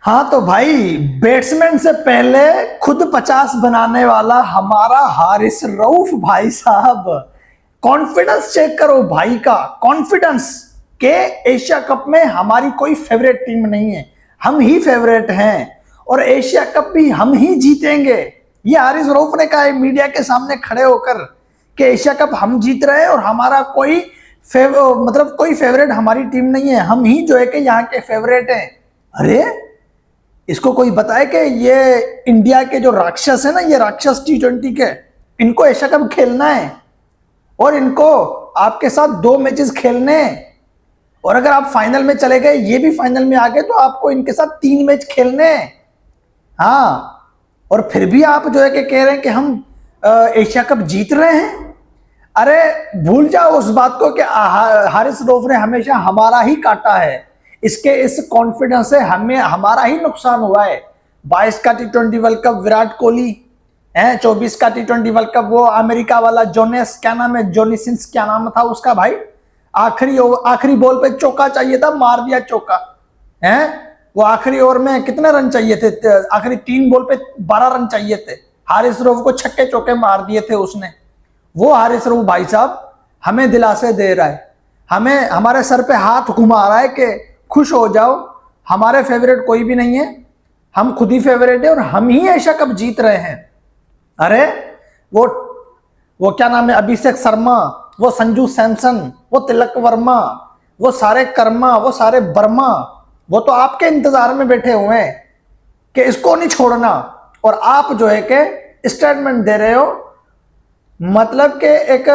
हाँ तो भाई, बैट्समैन से पहले खुद 50 बनाने वाला हमारा हारिस रऊफ भाई साहब, कॉन्फिडेंस चेक करो भाई का। कॉन्फिडेंस के एशिया कप में हमारी कोई फेवरेट टीम नहीं है, हम ही फेवरेट हैं और एशिया कप भी हम ही जीतेंगे। ये हारिस रऊफ ने कहा है मीडिया के सामने खड़े होकर कि एशिया कप हम जीत रहे हैं और हमारा कोई मतलब कोई फेवरेट हमारी टीम नहीं है, हम ही जो है कि यहाँ के फेवरेट हैं। अरे इसको कोई बताए कि ये इंडिया के जो राक्षस है ना, ये राक्षस T20 के, इनको एशिया कप खेलना है और इनको आपके साथ 2 मैचेस खेलने हैं और अगर आप फाइनल में चले गए, ये भी फाइनल में आ गए, तो आपको इनके साथ 3 मैच खेलने हैं। हाँ, और फिर भी आप जो है कि कह रहे हैं कि हम एशिया कप जीत रहे हैं। अरे भूल जाओ उस बात को कि हारिस रऊफ ने हमेशा हमारा ही काटा है। इसके इस कॉन्फिडेंस से हमें हमारा ही नुकसान हुआ है। 22 का T20 world cup Virat Kohli है, 24 का T20 वर्ल्ड कप वो अमेरिका वाला जोनेस, क्या नाम है, जोनी सिंस, क्या नाम था उसका भाई, आखिरी बॉल पे चौका चाहिए था, मार दिया चौका है। वो आखिरी ओवर में कितने रन चाहिए थे, आखिरी 3 बॉल पे 12 रन चाहिए थे, हारिस रऊफ को छक्के चौके मार दिए थे उसने। वो हारिस रऊफ भाई साहब हमें दिलासे दे रहा है, हमें हमारे सर पे हाथ घुमा रहा है कि खुश हो जाओ, हमारे फेवरेट कोई भी नहीं है, हम खुद ही फेवरेट है और हम ही एशिया कप जीत रहे हैं। अरे वो क्या नाम है, अभिषेक शर्मा, वो संजू सैमसन, वो तिलक वर्मा, वो सारे कर्मा, वो सारे बर्मा, वो तो आपके इंतजार में बैठे हुए हैं कि इसको नहीं छोड़ना, और आप जो है कि स्टेटमेंट दे रहे हो। मतलब कि एक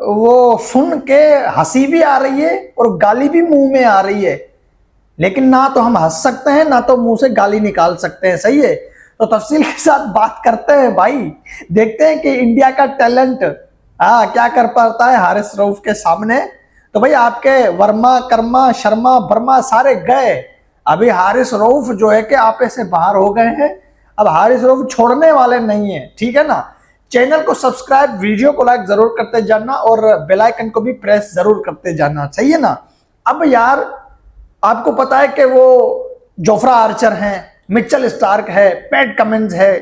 वो सुन के हंसी भी आ रही है और गाली भी मुंह में आ रही है, लेकिन ना तो हम हंस सकते हैं ना तो मुंह से गाली निकाल सकते हैं। सही है, तो तफसील के साथ बात करते हैं भाई, देखते हैं कि इंडिया का टैलेंट क्या कर पाता है हारिस रऊफ के सामने। तो भाई आपके वर्मा, कर्मा, शर्मा, बर्मा सारे गए, अभी हारिस रऊफ जो है कि आपे से बाहर हो गए हैं। अब हारिस रऊफ छोड़ने वाले नहीं है, ठीक है ना। चैनल को सब्सक्राइब, वीडियो को लाइक जरूर करते जाना और बेल आइकन को भी प्रेस जरूर करते जाना, सही है ना। अब यार आपको पता है कि वो जोफ्रा आर्चर हैं, मिचेल स्टार्क है, पैट कमिंस है,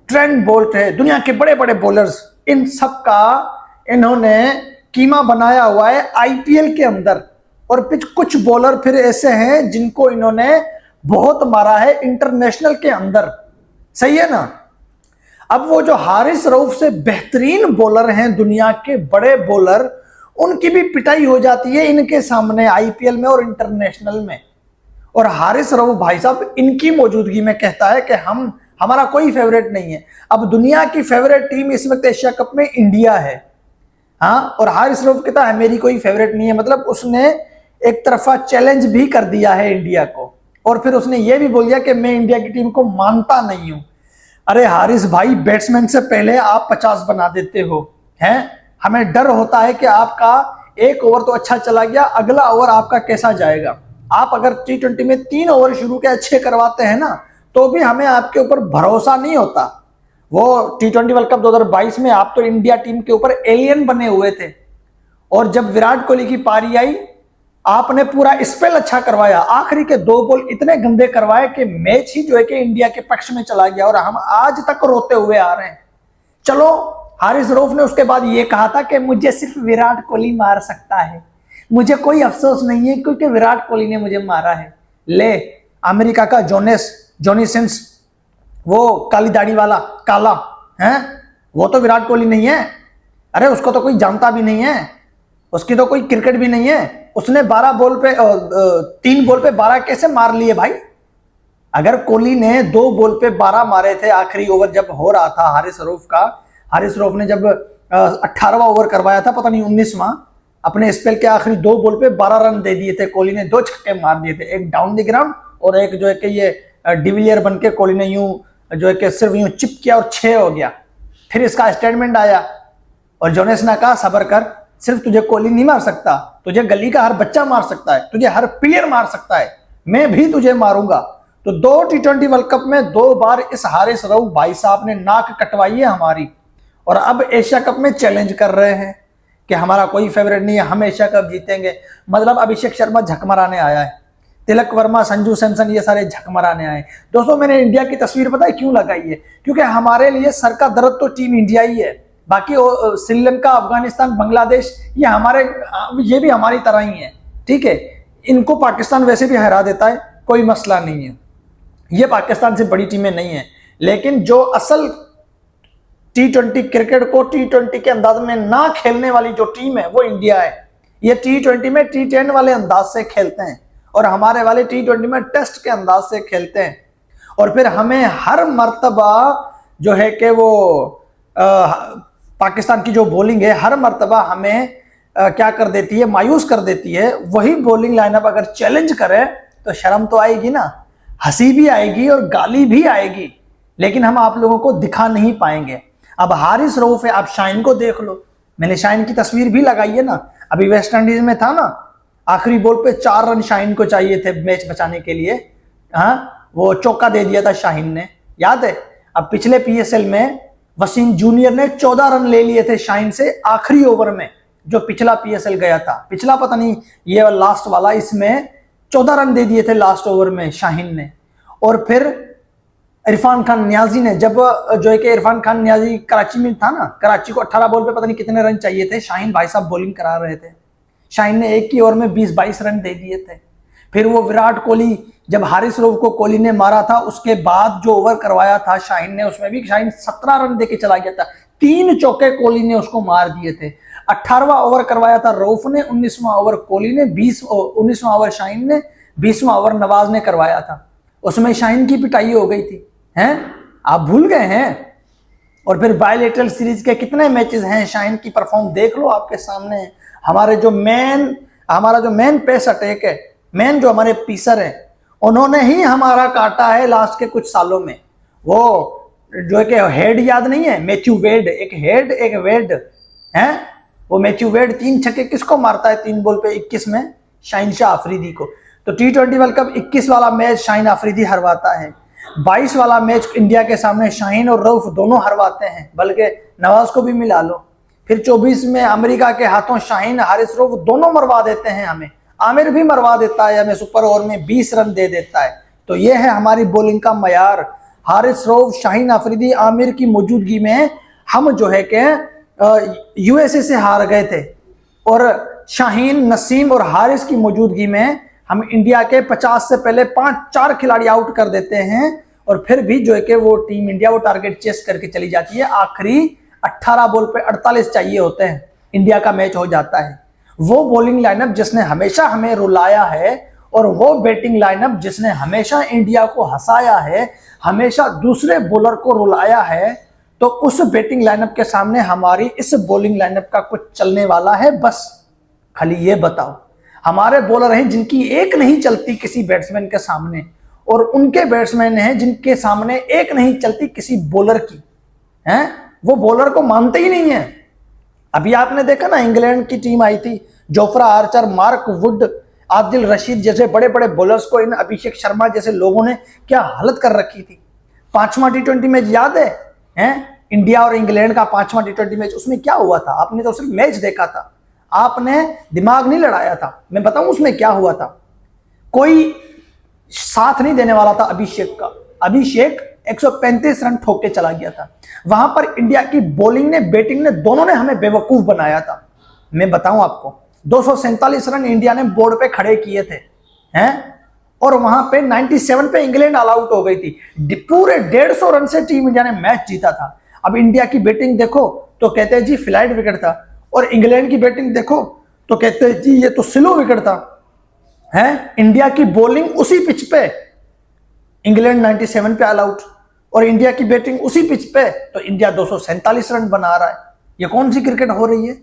ट्रेंट बोल्ट है, दुनिया के बड़े बड़े बॉलर्स, इन सब का इन्होंने कीमा बनाया हुआ है आईपीएल के अंदर। और कुछ बॉलर फिर ऐसे हैं जिनको इन्होंने बहुत मारा है इंटरनेशनल के अंदर, सही है ना। अब वो जो हारिस रऊफ से बेहतरीन बॉलर हैं, दुनिया के बड़े बॉलर, उनकी भी पिटाई हो जाती है इनके सामने आईपीएल में और इंटरनेशनल में। और हारिस रऊफ भाई साहब इनकी मौजूदगी में कहता है कि हमारा कोई फेवरेट नहीं है। अब दुनिया की फेवरेट टीम इस वक्त एशिया कप में इंडिया है, हाँ, और हारिस रऊफ कहता है मेरी कोई फेवरेट नहीं है। मतलब उसने एक तरफा चैलेंज भी कर दिया है इंडिया को, और फिर उसने ये भी बोल दिया कि मैं इंडिया की टीम को मानता नहीं हूं। अरे हारिस भाई, बैट्समैन से पहले आप 50 बना देते हो हैं, हमें डर होता है कि आपका एक ओवर तो अच्छा चला गया, अगला ओवर आपका कैसा जाएगा। आप अगर T20 में 3 ओवर शुरू के अच्छे करवाते हैं ना, तो भी हमें आपके ऊपर भरोसा नहीं होता। वो T20 वर्ल्ड कप 2022 में आप तो इंडिया टीम के ऊपर एलियन बने हुए थे, और जब विराट कोहली की पारी आई आपने पूरा स्पेल अच्छा करवाया, आखिरी के 2 बॉल इतने गंदे करवाए कि मैच ही जो है कि इंडिया के पक्ष में चला गया, और हम आज तक रोते हुए आ रहे हैं। चलो, हारिस रऊफ ने उसके बाद ये कहा था कि मुझे सिर्फ विराट कोहली मार सकता है, मुझे कोई अफसोस नहीं है क्योंकि विराट कोहली ने मुझे मारा है। ले, अमेरिका का जोनी सिंस, वो काली दाढ़ी वाला काला है, वो तो विराट कोहली नहीं है। अरे उसको तो कोई जानता भी नहीं है, उसकी तो कोई क्रिकेट भी नहीं है। उसने 3 बॉल पे 12 कैसे मार लिए भाई। अगर कोहली ने 2 बॉल पे 12 मारे थे आखिरी ओवर जब हो रहा था हारिस रऊफ का, हारिस रऊफ ने जब 18वां ओवर करवाया था, पता नहीं 19वां, अपने स्पेल के आखिरी 2 बॉल पे 12 रन दे दिए थे कोहली ने, 2 छक्के मार दिए थे, एक डाउन द ग्राउंड और एक जो है कि ये डिविलियर बन के कोहली ने यूं जो है कि सिर्फ यूं चिप किया और 6 हो गया। फिर इसका स्टेटमेंट आया और जोनेस ने कहा सबर कर, सिर्फ तुझे कोहली नहीं मार सकता, तुझे गली का हर बच्चा मार सकता है, तुझे हर प्लेयर मार सकता है, मैं भी तुझे मारूंगा। तो 2 T20 वर्ल्ड कप में 2 बार इस हारिस रऊफ भाई साहब ने नाक कटवाई है हमारी, और अब एशिया कप में चैलेंज कर रहे हैं कि हमारा कोई फेवरेट नहीं है, हम एशिया कप जीतेंगे। मतलब अभिषेक शर्मा झक मराने आया है तिलक वर्मा, संजू सैमसन, ये सारे झक मराने आए। दोस्तों मैंने इंडिया की तस्वीर पता है क्यों लगाई है? क्योंकि हमारे लिए सर का दर्द तो टीम इंडिया ही है। बाकी श्रीलंका, अफगानिस्तान, बांग्लादेश ये भी हमारी तरह ही है, ठीक है। इनको पाकिस्तान वैसे भी हरा देता है, कोई मसला नहीं है, ये पाकिस्तान से बड़ी टीमें नहीं है। लेकिन जो असल T20 क्रिकेट को T20 के अंदाज में ना खेलने वाली जो टीम है वो इंडिया है। ये T20 में T10 वाले अंदाज से खेलते हैं और हमारे वाले T20 में टेस्ट के अंदाज से खेलते हैं। और फिर हमें हर मर्तबा जो है कि वो पाकिस्तान की जो बॉलिंग है हर मर्तबा हमें क्या कर देती है, मायूस कर देती है। वही बॉलिंग लाइनअप अगर चैलेंज करे तो शर्म तो आएगी ना, हंसी भी आएगी और गाली भी आएगी, लेकिन हम आप लोगों को दिखा नहीं पाएंगे। अब हारिस रऊफ है, आप शाहीन को देख लो, मैंने शाहीन की तस्वीर भी लगाई है ना। अभी वेस्ट इंडीज में था ना, आखिरी बॉल पे 4 रन शाहीन को चाहिए थे मैच बचाने के लिए, हाँ वो चौका दे दिया था शाहीन ने, याद है। अब पिछले PSL में वसीम जूनियर ने 14 रन ले लिए थे शाहीन से आखिरी ओवर में, जो पिछला PSL गया था, पिछला पता नहीं ये लास्ट वाला, इसमें 14 रन दे दिए थे लास्ट ओवर में शाहीन ने। और फिर इरफान खान न्याजी ने, जब जो है कि इरफान खान न्याजी कराची में था ना, कराची को 18 बॉल पे पता नहीं कितने रन चाहिए थे, शाहीन भाई साहब बॉलिंग करा रहे थे, शाहीन ने एक ही ओवर में 20-22 रन दे दिए थे। फिर वो विराट कोहली, जब हारिस रऊफ को कोहली ने मारा था उसके बाद जो ओवर करवाया था शाहीन ने, उसमें भी शाहीन 17 रन देके चला गया था, 3 चौके कोहली ने उसको मार दिए थे। 18वां ओवर करवाया था रऊफ ने, 19वां ओवर कोहली ने, 19वां ओवर शाहीन ने, 20वां ओवर नवाज ने करवाया था, उसमें शाहीन की पिटाई हो गई थी, हैं आप भूल गए हैं। और फिर बायलैटरल सीरीज के कितने मैचेस हैं, शाहीन की परफॉर्म देख लो, आपके सामने है। हमारा जो मेन पेस अटैक है, मेन जो हमारे पीसर है, उन्होंने ही हमारा काटा है लास्ट के कुछ सालों में। वो जो है कि हेड याद नहीं है, मैथ्यू वेड, एक हेड एक वेड है, वो मैथ्यू वेड 3 छक्के किसको मारता है 3 बॉल पे 21 में? शाहीन शाह अफरीदी को। तो T20 वर्ल्ड कप 21 वाला मैच शाहीन अफरीदी हरवाता है, 22 वाला मैच इंडिया के सामने शाहीन और रऊफ दोनों हरवाते हैं, बल्कि नवाज को भी मिला लो। फिर 24 में अमेरिका के हाथों शाहीन, हारिस रऊफ दोनों मरवा देते हैं हमें, आमिर भी मरवा देता है हमें, सुपर ओवर में 20 रन दे देता है। तो ये है हमारी बॉलिंग का मयार। हारिस रऊफ, शाहीन अफरीदी, आमिर की मौजूदगी में हम जो है कि USA से हार गए थे, और शाहीन, नसीम और हारिस की मौजूदगी में हम इंडिया के 50 से पहले 5-4 खिलाड़ी आउट कर देते हैं, और फिर भी जो है कि वो टीम इंडिया वो टारगेट चेस करके चली जाती है। आखिरी 18 बॉल पे 48 चाहिए होते हैं, इंडिया का मैच हो जाता है। वो बॉलिंग लाइनअप जिसने हमेशा हमें रुलाया है, और वो बैटिंग लाइनअप जिसने हमेशा इंडिया को हंसाया है, हमेशा दूसरे बॉलर को रुलाया है, तो उस बैटिंग लाइनअप के सामने हमारी इस बॉलिंग लाइनअप का कुछ चलने वाला है? बस खाली ये बताओ। हमारे बॉलर हैं जिनकी एक नहीं चलती किसी बैट्समैन के सामने, और उनके बैट्समैन हैं जिनके सामने एक नहीं चलती किसी बॉलर की, हैं वो बॉलर को मानते ही नहीं है। अभी आपने देखा ना, इंग्लैंड की टीम आई थी, Jofra Archer, Mark Wood, Adil Rashid जैसे बड़े बड़े बॉलर्स को, इन अभिषेक शर्मा जैसे लोगों ने क्या हालत कर रखी थी। 5वां T20 मैच याद है, इंडिया और इंग्लैंड का 5वां T20 मैच, उसमें क्या हुआ था? आपने तो सिर्फ मैच देखा था, आपने दिमाग नहीं लड़ाया था। मैं बताऊं उसमें क्या हुआ था? कोई साथ नहीं देने वाला था अभिषेक का। अभिषेक 135 रन ठोक के चला गया था। वहां पर इंडिया की बॉलिंग ने, बैटिंग ने, दोनों ने हमें बेवकूफ बनाया था। मैं बताऊं आपको, 247 रन इंडिया ने बोर्ड पे खड़े किए थे, हैं, और वहां पे 97 पे इंग्लैंड ऑल आउट हो गई थी। पूरे 150 रन से टीम इंडिया ने मैच जीता था। अब इंडिया की बैटिंग देखो तो कहते हैं जी फ्लाइट विकेट था, और इंग्लैंड की बैटिंग देखो तो कहते हैं जी ये तो स्लो विकेट था, है। इंडिया की बॉलिंग उसी पिच पे, इंग्लैंड 97 पे ऑल आउट, और इंडिया की बैटिंग उसी पिच पे, तो इंडिया 247 रन बना रहा है। ये कौन सी क्रिकेट हो रही है?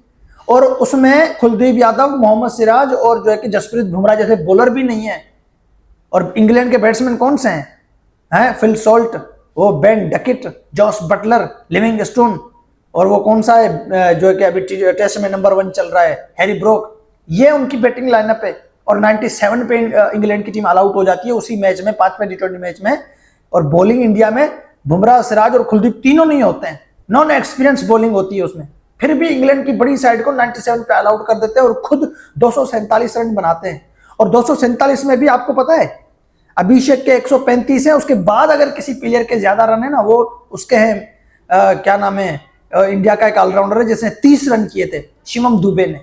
और उसमें कुलदीप यादव, मोहम्मद सिराज और जो है कि जसप्रीत बुमराह जैसे बॉलर भी नहीं है। और इंग्लैंड के बैट्समैन कौन से हैं? फिल सॉल्ट, वो बेन डकिट, जॉस बटलर, लिविंगस्टोन, और वो कौन सा है जो है कि अभी टेस्ट में नंबर 1 चल रहा है, हैरी ब्रोक। ये उनकी बैटिंग लाइनअप है। और 97 पे इंग्लैंड की टीम ऑल आउट हो जाती है उसी मैच में, 5वें T20 मैच में। और बॉलिंग इंडिया में बुमराह, सिराज और कुलदीप तीनों नहीं होते हैं, नॉन एक्सपीरियंस बॉलिंग होती है उसमें। फिर भी इंग्लैंड की बड़ी साइड को 97 पे ऑल आउट कर देते हैं और खुद 247 रन बनाते हैं। और 247 में भी आपको पता है अभिषेक के 135 है, उसके बाद अगर किसी प्लेयर के ज्यादा रन है ना, वो उसके हैं क्या नाम है, इंडिया का एक ऑलराउंडर है जिसने 30 रन किए थे, शिवम दुबे ने।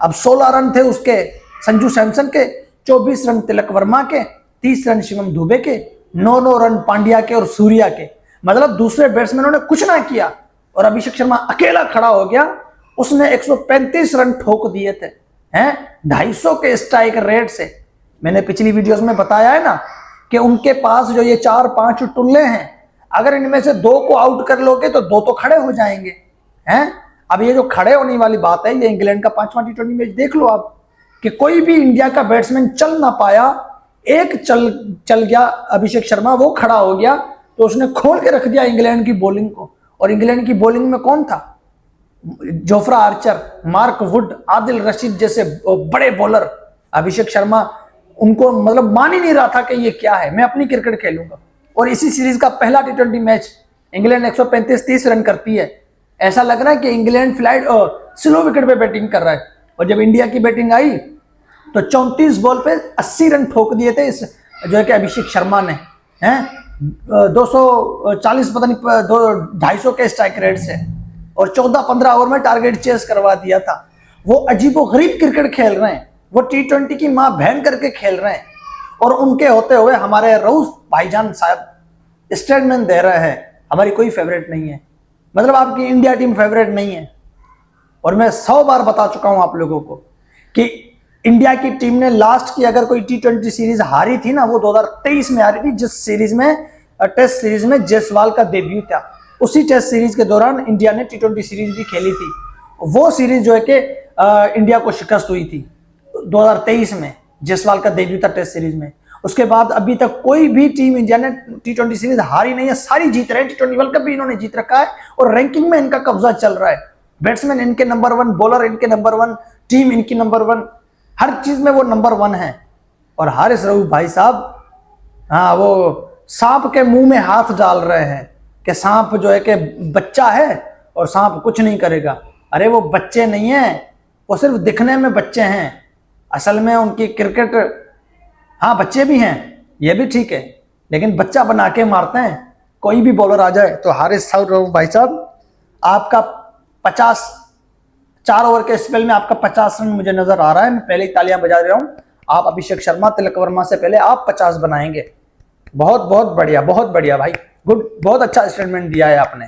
अब 16 रन थे उसके संजू सैमसन के, 24 रन तिलक वर्मा के, 30 रन शिवम दुबे के, 9 रन पांड्या के और सूर्या के। मतलब दूसरे बैट्समैनों ने कुछ ना किया और अभिषेक शर्मा अकेला खड़ा हो गया, उसने 135 रन ठोक दिए थे हैं 250 के स्ट्राइक रेट से। मैंने पिछली वीडियोस में बताया है ना कि उनके पास जो ये 4-5 टुल्ले हैं, अगर इनमें से 2 को आउट कर लोगे तो 2 तो खड़े हो जाएंगे हैं। अब ये जो खड़े होने वाली बात है, ये इंग्लैंड का 5वां T20 मैच देख लो आप कि कोई भी इंडिया का बैट्समैन चल ना पाया, एक चल गया अभिषेक शर्मा, वो खड़ा हो गया तो उसने खोल के रख दिया इंग्लैंड की बॉलिंग को। और इंग्लैंड की बॉलिंग में कौन था? Jofra Archer, Mark Wood, Adil Rashid जैसे बड़े बॉलर। अभिषेक शर्मा उनको मतलब मान ही नहीं रहा था कि ये क्या है, मैं अपनी क्रिकेट खेलूंगा। और इसी सीरीज का पहला T20 मैच इंग्लैंड 135-30 रन करती है, ऐसा लग रहा है कि इंग्लैंड फ्लाइट स्लो विकेट पे बैटिंग कर रहा है। और जब इंडिया की बैटिंग आई तो 34 बॉल पे 80 रन ठोक दिए थे इस जो है कि अभिषेक शर्मा ने हैं 240 पता नहीं 250 के स्ट्राइक रेट से, और 14-15 ओवर में टारगेट चेस करवा दिया था। वो अजीबोगरीब क्रिकेट खेल रहे हैं, वो T20 की मां बहन करके खेल रहे हैं। और उनके होते हुए हमारे रऊफ भाईजान साहब स्टेटमेंट दे रहे हैं हमारी कोई फेवरेट नहीं है, मतलब आपकी इंडिया टीम फेवरेट नहीं है। और मैं 100 बार बता चुका हूं आप लोगों को कि इंडिया की टीम ने लास्ट की अगर कोई T20 सीरीज हारी थी ना, वो 2023 में हारी थी, जिस सीरीज में टेस्ट सीरीज में जायसवाल का डेब्यू था। उसी टेस्ट सीरीज के दौरान इंडिया ने T20 सीरीज भी खेली थी। वो सीरीज जो है कि इंडिया को शिकस्त हुई थी 2023 में, जायसवाल का डेब्यू था टेस्ट सीरीज में। उसके बाद अभी तक कोई भी टीम इंडिया ने T20 सीरीज हारी नहीं है, सारी जीत रहे हैं। T20 वर्ल्ड कप भी इन्होंने जीत रखा है और रैंकिंग में इनका कब्जा चल रहा है। बैट्समैन इनके नंबर 1, बॉलर इनके नंबर 1, टीम इनकी नंबर 1, हर चीज में वो नंबर 1 है। और हारिस रऊफ भाई साहब, हाँ, वो सांप के मुंह में हाथ डाल रहे हैं कि सांप जो है कि बच्चा है और सांप कुछ नहीं करेगा। अरे वो बच्चे नहीं है, वो सिर्फ दिखने में बच्चे हैं, असल में उनकी क्रिकेट, हाँ बच्चे भी हैं, ये भी ठीक है, लेकिन बच्चा बना के मारते हैं। कोई भी बॉलर आ जाए तो हारिस रऊफ भाई साहब आपका 4 ओवर के स्पेल में आपका 50 रन मुझे नजर आ रहा है। मैं पहले ही तालियां बजा रहा हूं। आप अभिषेक शर्मा, तिलक वर्मा से पहले आप 50 बनाएंगे। बहुत बहुत बढ़िया, बहुत बढ़िया भाई, गुड, बहुत अच्छा स्टेटमेंट दिया है आपने।